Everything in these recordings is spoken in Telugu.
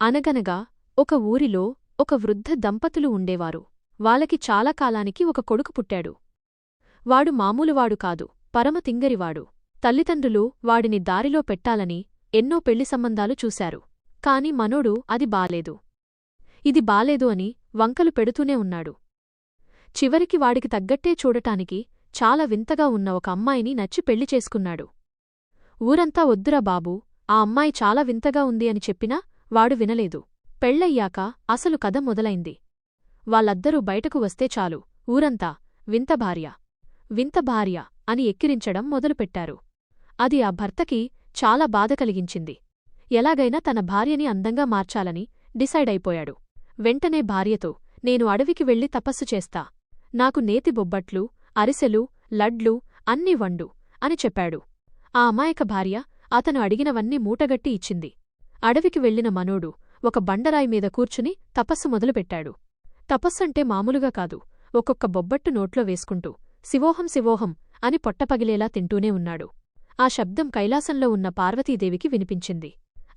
అనగనగా ఒక ఊరిలో ఒక వృద్ధ దంపతులు ఉండేవారు. వాళ్ళకి చాలా కాలానికి ఒక కొడుకు పుట్టాడు. వాడు మామూలువాడు కాదు, పరమ తింగరివాడు. తల్లిదండ్రులు వాడిని దారిలో పెట్టాలని ఎన్నో పెళ్లి సంబంధాలు చూశారు. కాని మనోడు అది బాలేదు, ఇది బాలేదు అని వంకలు పెడుతూనే ఉన్నాడు. చివరికి వాడికి తగ్గట్టే చూడటానికి చాలా వింతగా ఉన్న ఒక అమ్మాయిని నచ్చి పెళ్లి చేసుకున్నాడు. ఊరంతా వద్దురా బాబూ, ఆ అమ్మాయి చాలా వింతగా ఉంది అని చెప్పినా వాడు వినలేదు. పెళ్లయ్యాక అసలు కథ మొదలైంది. వాళ్ళద్దరూ బయటకు వస్తే చాలు ఊరంతా వింత భార్య, వింత భార్య అని ఎక్కిరించడం మొదలుపెట్టారు. అది ఆ భర్తకి చాలా బాధ కలిగించింది. ఎలాగైనా తన భార్యని అందంగా మార్చాలని డిసైడైపోయాడు. వెంటనే భార్యతో, నేను అడవికి వెళ్లి తపస్సు చేస్తా, నాకు నేతి బొబ్బట్లు, అరిసెలు, లడ్లు అన్నీ వండు అని చెప్పాడు. ఆ అమాయక భార్య అతను అడిగినవన్నీ మూటగట్టి ఇచ్చింది. అడవికి వెళ్లిన మనోడు ఒక బండరాయి మీద కూర్చుని తపస్సు మొదలుపెట్టాడు. తపస్సంటే మామూలుగా కాదు. ఒక్కొక్క బొబ్బట్టు నోట్లో వేసుకుంటూ శివోహం శివోహం అని పొట్టపగిలేలా తింటూనే ఉన్నాడు. ఆ శబ్దం కైలాసంలో ఉన్న పార్వతీదేవికి వినిపించింది.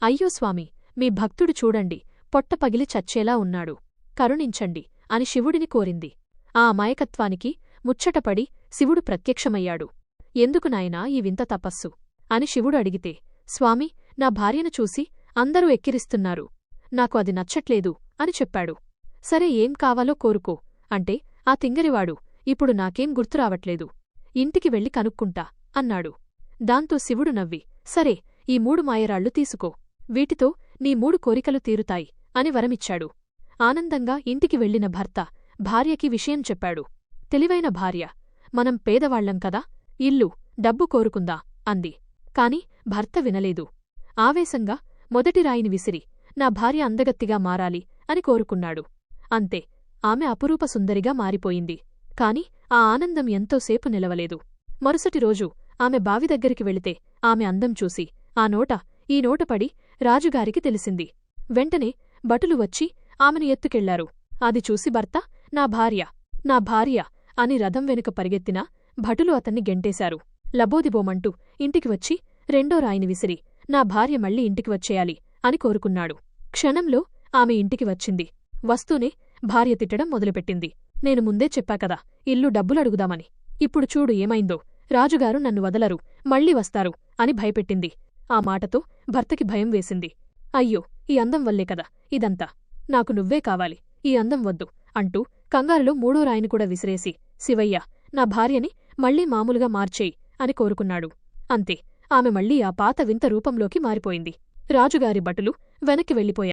అయ్యో స్వామి, మీ భక్తుడు చూడండి, పొట్టపగిలి చచ్చేలా ఉన్నాడు, కరుణించండి అని శివుడిని కోరింది. ఆ అమాయకత్వానికి ముచ్చటపడి శివుడు ప్రత్యక్షమయ్యాడు. ఎందుకు నాయనా ఈ వింత తపస్సు అని శివుడు అడిగితే, స్వామి, నా భార్యను చూసి అందరూ ఎక్కిరిస్తున్నారు, నాకు అది నచ్చట్లేదు అని చెప్పాడు. సరే, ఏం కావాలో కోరుకో అంటే, ఆ తింగరివాడు, ఇప్పుడు నాకేం గుర్తురావట్లేదు, ఇంటికి వెళ్ళి కనుక్కుంటా అన్నాడు. దాంతో శివుడు నవ్వి, సరే, ఈ 3 మాయరాళ్లు తీసుకో, వీటితో నీ 3 కోరికలు తీరుతాయి అని వరమిచ్చాడు. ఆనందంగా ఇంటికి వెళ్లిన భర్త భార్యకి విషయం చెప్పాడు. తెలివైన భార్య, మనం పేదవాళ్లం కదా, ఇల్లు, డబ్బు కోరుకుందా అంది. కాని భర్త వినలేదు. ఆవేశంగా మొదటి రాయిని విసిరి, నా భార్య అందగత్తిగా మారాలి అని కోరుకున్నాడు. అంతే, ఆమె అపురూప సుందరిగా మారిపోయింది. కాని ఆ ఆనందం ఎంతోసేపు నిలవలేదు. మరుసటి రోజు ఆమె బావి దగ్గరికి వెళితే ఆమె అందం చూసి ఆ నోట ఈ నోటపడి రాజుగారికి తెలిసింది. వెంటనే భటులు వచ్చి ఆమెను ఎత్తుకెళ్లారు. అది చూసి భర్త, నా భార్య, నా భార్య అని రథం వెనుక పరిగెత్తినా భటులు అతన్ని గెంటేశారు. లబోదిబోమంటూ ఇంటికి వచ్చి రెండో రాయిని విసిరి, నా భార్య మళ్ళీ ఇంటికి వచ్చేయాలి అని కోరుకున్నాడు. క్షణంలో ఆమె ఇంటికి వచ్చింది. వస్తూనే భార్య తిట్టడం మొదలుపెట్టింది. నేను ముందే చెప్పాకదా, ఇల్లు డబ్బులడుగుదామని, ఇప్పుడు చూడు ఏమైందో, రాజుగారు నన్ను వదలరు, మళ్ళీ వస్తారు అని భయపెట్టింది. ఆ మాటతో భర్తకి భయం వేసింది. అయ్యో, ఈ అందం వల్లే కదా ఇదంతా, నాకు నువ్వే కావాలి, ఈ అందం వద్దు అంటూ కంగారులో 3వ రాయిని కూడా విసిరేసి, శివయ్య, నా భార్యని మళ్లీ మామూలుగా మార్చేయి అని కోరుకున్నాడు. అంతే, ఆమె మళ్లీ ఆ పాత వింత రూపంలోకి మారిపోయింది. రాజుగారి భటులు వెనక్కి వెళ్ళిపోయారు.